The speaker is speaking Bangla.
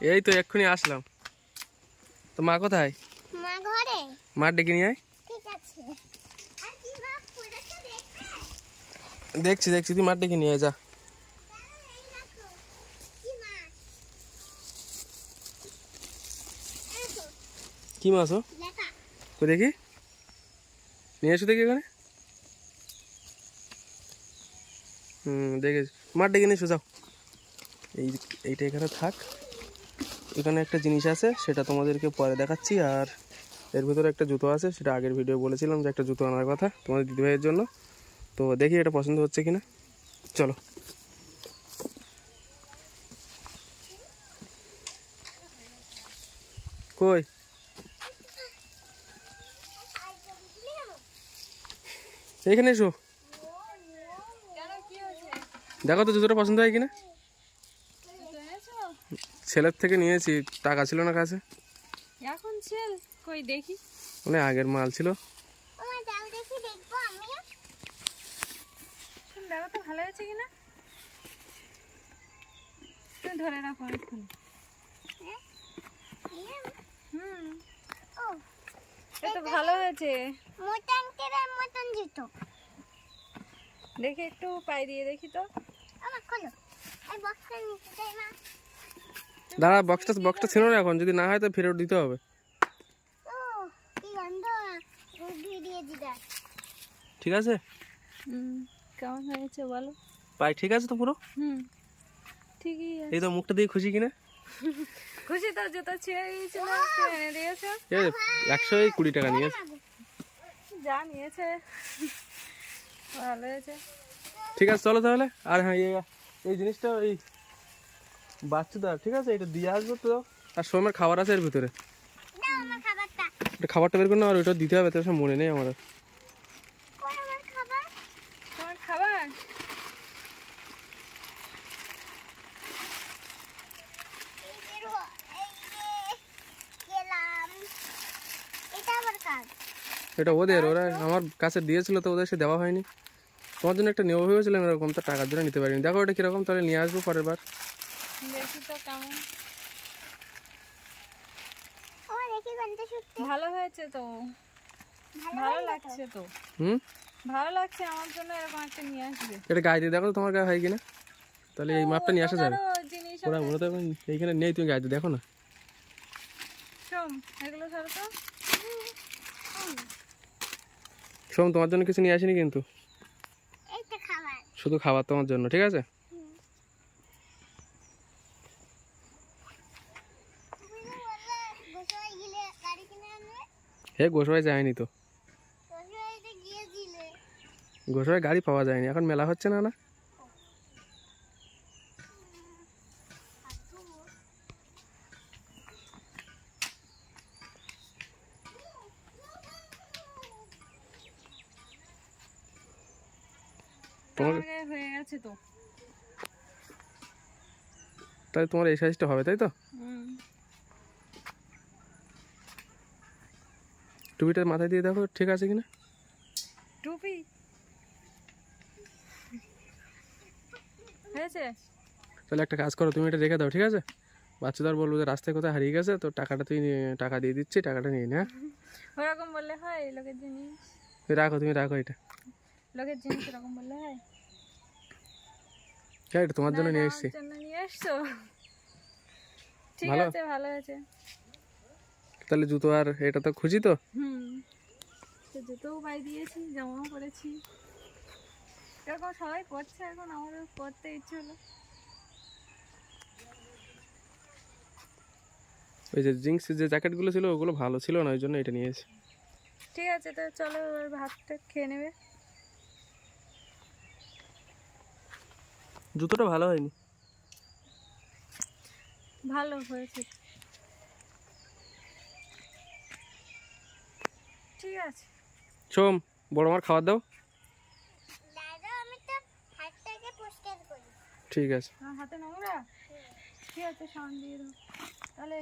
এই তো এক্ষুনি আসলাম। তো মা কোথায়? মা ঘরে। মা ডেকে নিয়ে আয়। ঠিক আছে। আর কি মাছ পড়েছে দেখবে? দেখছি দেখছি, তুই মা ডেকে নিয়ে আয় যা। এই দেখো কি মাছ। দেখো কি মাছ ও? লেখা। তো দেখি, নিয়ে এসো দেখি এখানে। দেখেছি, মা ডেকে নিয়ে এসো যাও। এইটা এখানে থাক। এখানে একটা জিনিস আছে, সেটা তোমাদেরকে পরে দেখাচ্ছি। আর এর ভিতরে একটা জুতো আছে, সেটা আগের ভিডিও বলেছিলাম যে একটা জুতো আনার কথা তোমাদের দিদিভাইয়ের জন্য। তো দেখি এটা পছন্দ হচ্ছে কিনা। চলো। কই এইখানে এসো, দেখো তো জুতোটা পছন্দ হয় কিনা। ছেলের থেকে নিয়েছি, টাকা ছিল না কাছে। এখন ছেল কই দেখি, মানে আগের মাল ছিল। ওমা দাও দেখি দেখবো আমিও। তুমি দেখো তো ভালো হয়েছে কিনা, তুমি ধরে রাখো এখন। ও এটা তো ভালো হয়েছে, মটন কেরার মতন জুতো। দেখি একটু পাই দিয়ে দেখি তো। আমার খোলো এই বক্সটা নিতে দেই মা। দাঁড়া, বক্সটা ছিল না, এখন যদি না হয় তো ফেরত দিতে হবে। ও কি গন্ধ, বুদ্ধি দিয়ে দিদা। ঠিক আছে, কেমন হয়েছে বলো? পাই ঠিক আছে তো পুরো। ঠিকই আছে। এই তো মুখটা দিয়ে খুশি কিনা? খুশি তো, জুতো ছিঁড়ে গিয়েছিল এনে দিয়েছো। 120 টাকা নিয়েছে। যা নিয়েছে ভালো হয়েছে। ঠিক আছে চলো তাহলে। আর হ্যাঁ, এই জিনিসটা ওই বাচ্চাদার, ঠিক আছে, এটা দিয়ে আসবো তো। আর সময় খাবার আছে এর ভিতরে, দাও আমার খাবারটা। এটা খাবারটা বের করে না, আর ওইটা দিতে হবে, তো সব মনে নেই আমার। কই আমার খাবার? তোমার খাবার এই বেরো, এই যে গেলাম। এটা আবার কাজ। এটা ওদের, ওরা আমার কাছে দিয়েছিল তো ওদের সে দেওয়া হয়নি। তোমার জন্য একটা নেওয়া হয়েছিলাম এরকম, তো টাকার জন্য নিতে পারিনি। দেখো এটা কিরকম, তাহলে নিয়ে আসবো পরের বার। দেখি তো কেমন। ও দেখি গন্ধ শুকতে ভালো হয়েছে তো, ভালো লাগছে তো, ভালো লাগছে। আমার জন্য এরকম একটা নিয়ে আসবে। এটা গায়ে দিয়ে দেখো তো তোমার গায়ে হয় কিনা, তাহলে এই মাপটা নিয়ে আসা যাবে। জিনিস ওরা মনে তো এইখানে নেই, তুমি গায়ে দিয়ে দেখো না। শোন এগুলো ছাড়ো তো। শোন, তোমার জন্য কিছু নিয়ে আসিনি কিন্তু, এইটা খাবার। শুধু খাবার তোমার জন্য, ঠিক আছে। তুমি তো বললে গোসাই গিলে গাড়ি কিনে আনবে। হে গোসাই যায়নি তো, গোসাইতে গিয়েছিলে। গোসাই গাড়ি পাওয়া যায়নি, এখন মেলা হচ্ছে না না। তোমার গায়ে হয়ে গেছে তো। তাই তোমার এই সাইজটা হবে, তাই তো। টুপিটা মাথায় দিয়ে দেখো ঠিক আছে কিনা। টুপি হয়েছে। তাহলে একটা কাজ করো, তুমি এটা রেখে দাও, ঠিক আছে। বাচ্চাদের বলবো যে রাস্তায় কোথায় হারিয়ে গেছে, তো টাকাটা টাকা দিয়ে দিচ্ছি, টাকাটা নিয়ে নে। ওরকম বললে হয়? লোকের জিনিস তুমি রাখো এটা। লোকের জিনিস এরকম বললে হয়? হ্যাঁ, এটা তোমার জন্য নিয়ে এসেছি। নিয়ে এসছো, ঠিক ভালো আছে, ভালো আছে। তাহলে জুতো আর এটা তো খুশি তো। জুতোও পাই দিয়েছি, জামাও পরেছি। এরকম সবাই করছে, এখন আমারও করতে ইচ্ছে হলো। ওই যে জিন্স যে জ্যাকেটগুলো ছিল ওগুলো ভালো ছিল না, ওই জন্য এটা নিয়েছি। ঠিক আছে, তো চলো এবার ভাতটা খেয়ে নেবে। জুতোটা ভালো হয়নি। ভালো হয়েছে, ঠিক আছে। সোম, বড় মার খাবার দাও। দাদা আমি তো হাতটাকে পরিষ্কার করি। ঠিক আছে। হাতে নোংরা, ঠিক আছে, সাবান দিয়ে দাও তাহলে।